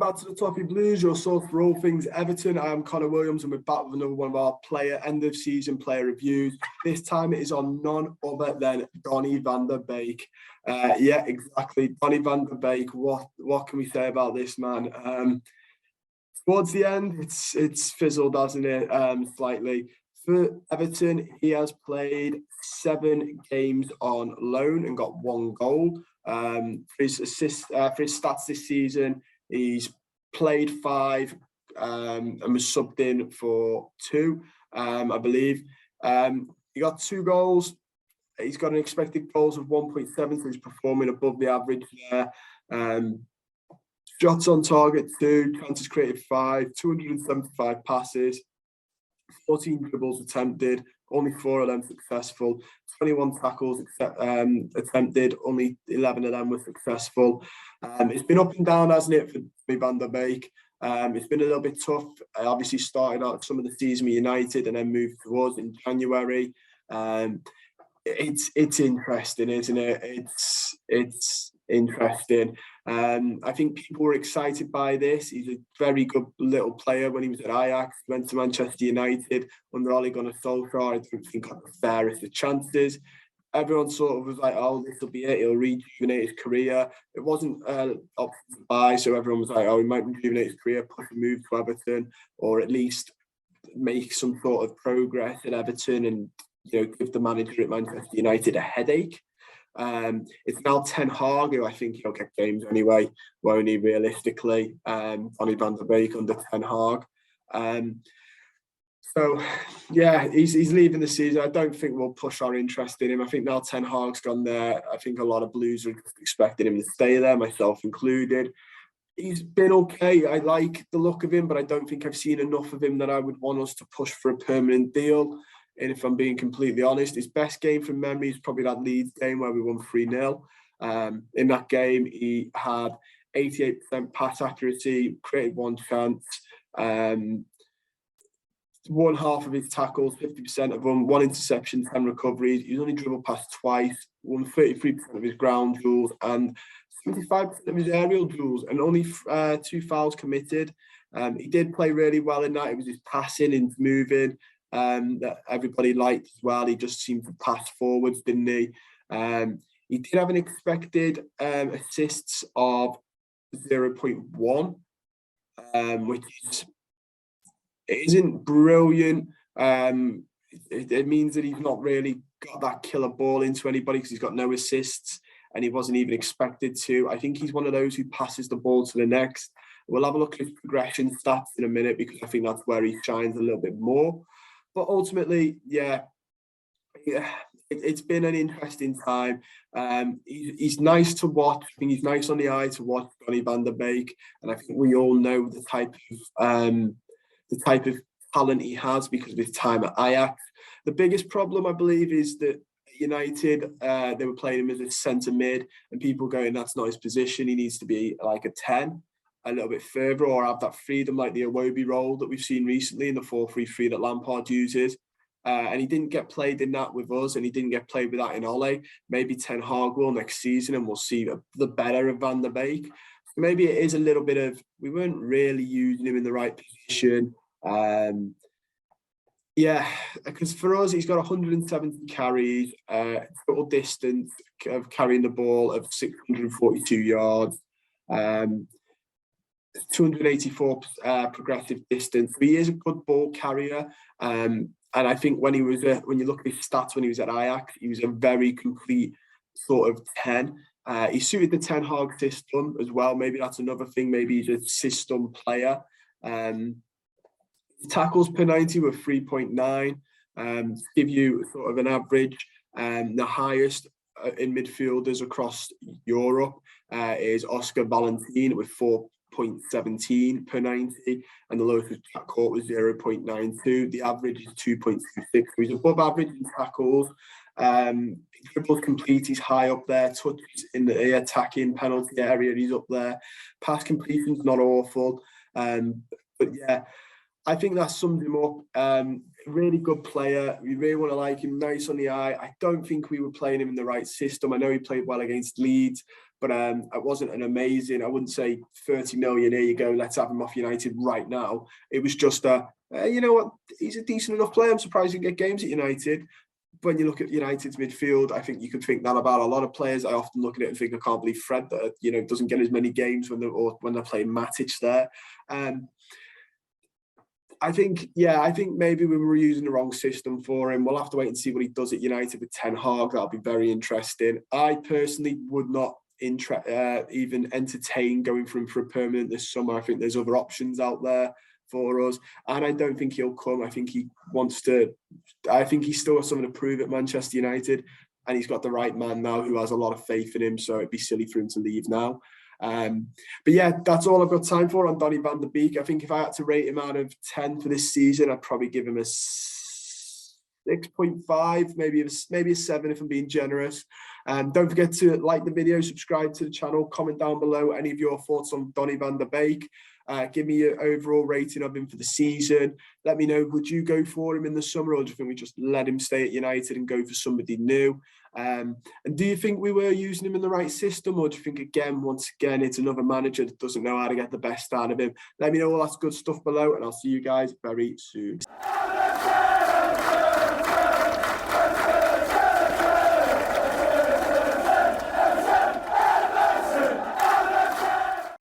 back to the Toffee Blues, your source for all things Everton. I am Connor Williams and we're back with another one of our end of season player reviews. This time it is on none other than Donny van der Beek. Yeah, exactly. Donny van der Beek. What can we say about this man? Towards the end, it's fizzled, hasn't it? Slightly. For Everton, he has played 7 games on loan and got 1 goal. For his stats this season, he's played 5 and was subbed in for 2, I believe. He got 2 goals. He's got an expected goals of 1.7, so he's performing above the average there. Shots on target 2, chances created 5, 275 passes, 14 dribbles attempted, only 4 of them successful, 21 tackles attempted, only 11 of them were successful. It's been up and down, hasn't it, for Van der Beek? It's been a little bit tough. I obviously started out some of the season with United and then moved to us in January. It's interesting, isn't it? It's interesting. I think people were excited by this. He's a very good little player when he was at Ajax. He went to Manchester United under Ole Gunnar Solskjaer. I don't think had the fairest of chances. Everyone sort of was like, oh, this will be it. He'll rejuvenate his career. It wasn't option to buy, so everyone was like, oh, he might rejuvenate his career, push a move to Everton, or at least make some sort of progress at Everton and give the manager at Manchester United a headache. It's now Ten Hag, who I think he'll get games anyway, won't he, realistically? Donny van der Beek under Ten Hag. So, yeah, he's leaving the season. I don't think we'll push our interest in him. I think now Ten Hag's gone there. I think a lot of Blues are expecting him to stay there, myself included. He's been okay. I like the look of him, but I don't think I've seen enough of him that I would want us to push for a permanent deal. And if I'm being completely honest, his best game from memory is probably that Leeds game where we won 3-0. In that game, he had 88% pass accuracy, created 1 chance, won half of his tackles, 50% of them, 1 interception, 10 recoveries. He's only dribbled past twice, won 33% of his ground duels and 75% of his aerial duels, and only 2 fouls committed. He did play really well in that. It was his passing and moving that everybody liked as well. He just seemed to pass forwards, didn't he? He did have an expected assists of 0.1, which isn't brilliant. It means that he's not really got that killer ball into anybody because he's got no assists and he wasn't even expected to. I think he's one of those who passes the ball to the next. We'll have a look at his progression stats in a minute because I think that's where he shines a little bit more. But ultimately, yeah, it's been an interesting time. He's nice to watch. I think he's nice on the eye to watch, Donny van der Beek, and I think we all know the type of talent he has because of his time at Ajax. The biggest problem, I believe, is that United, they were playing him as a centre mid, and people going, that's not his position. He needs to be like a 10. A little bit further, or have that freedom like the Iwobi role that we've seen recently in the 4-3-3 that Lampard uses. And he didn't get played in that with us, and he didn't get played with that in Ole. Maybe Ten Hag will next season, and we'll see the better of Van der Beek. Maybe it is a little bit of, we weren't really using him in the right position. Yeah, because for us, he's got 170 carries, total distance of carrying the ball of 642 yards. 284 progressive distance. He is a good ball carrier, and I think when you look at his stats when he was at Ajax, he was a very complete sort of 10. He suited the Ten Hag system as well. Maybe that's another thing. Maybe he's a system player. Tackles per 90 were 3.9. To give you sort of an average, the highest in midfielders across Europe is Oscar Valentin with 4.17 per 90, and the lowest was Jack Court was 0.92. The average is 2.26. So he's above average in tackles. Dribbles complete, he's high up there. Touches in the attacking penalty area, he's up there. Pass completion's not awful. But yeah, I think that sums him up. Really good player. We really want to like him. Nice on the eye. I don't think we were playing him in the right system. I know he played well against Leeds, But it wasn't an amazing, I wouldn't say 30 million, here you go, let's have him off United right now. It was just you know what, he's a decent enough player. I'm surprised he can get games at United. When you look at United's midfield, I think you could think that about a lot of players. I often look at it and think, I can't believe Fred that, you know, doesn't get as many games when they're playing Matic there. I think maybe we were using the wrong system for him. We'll have to wait and see what he does at United with Ten Hag. That'll be very interesting. I personally would not even entertain going for him for a permanent this summer. I think there's other options out there for us, and I don't think he'll come. I think he wants to. I think he still has something to prove at Manchester United, and he's got the right man now who has a lot of faith in him. So it'd be silly for him to leave now. But yeah, that's all I've got time for on Donny van de Beek. I think if I had to rate him out of 10 for this season, I'd probably give him a 6.5, maybe a 7 if I'm being generous. Don't forget to like the video, subscribe to the channel, comment down below any of your thoughts on Donny van de Beek. Give me your overall rating of him for the season. Let me know, would you go for him in the summer, or do you think we just let him stay at United and go for somebody new? And do you think we were using him in the right system, or do you think, once again, it's another manager that doesn't know how to get the best out of him? Let me know all that good stuff below, and I'll see you guys very soon.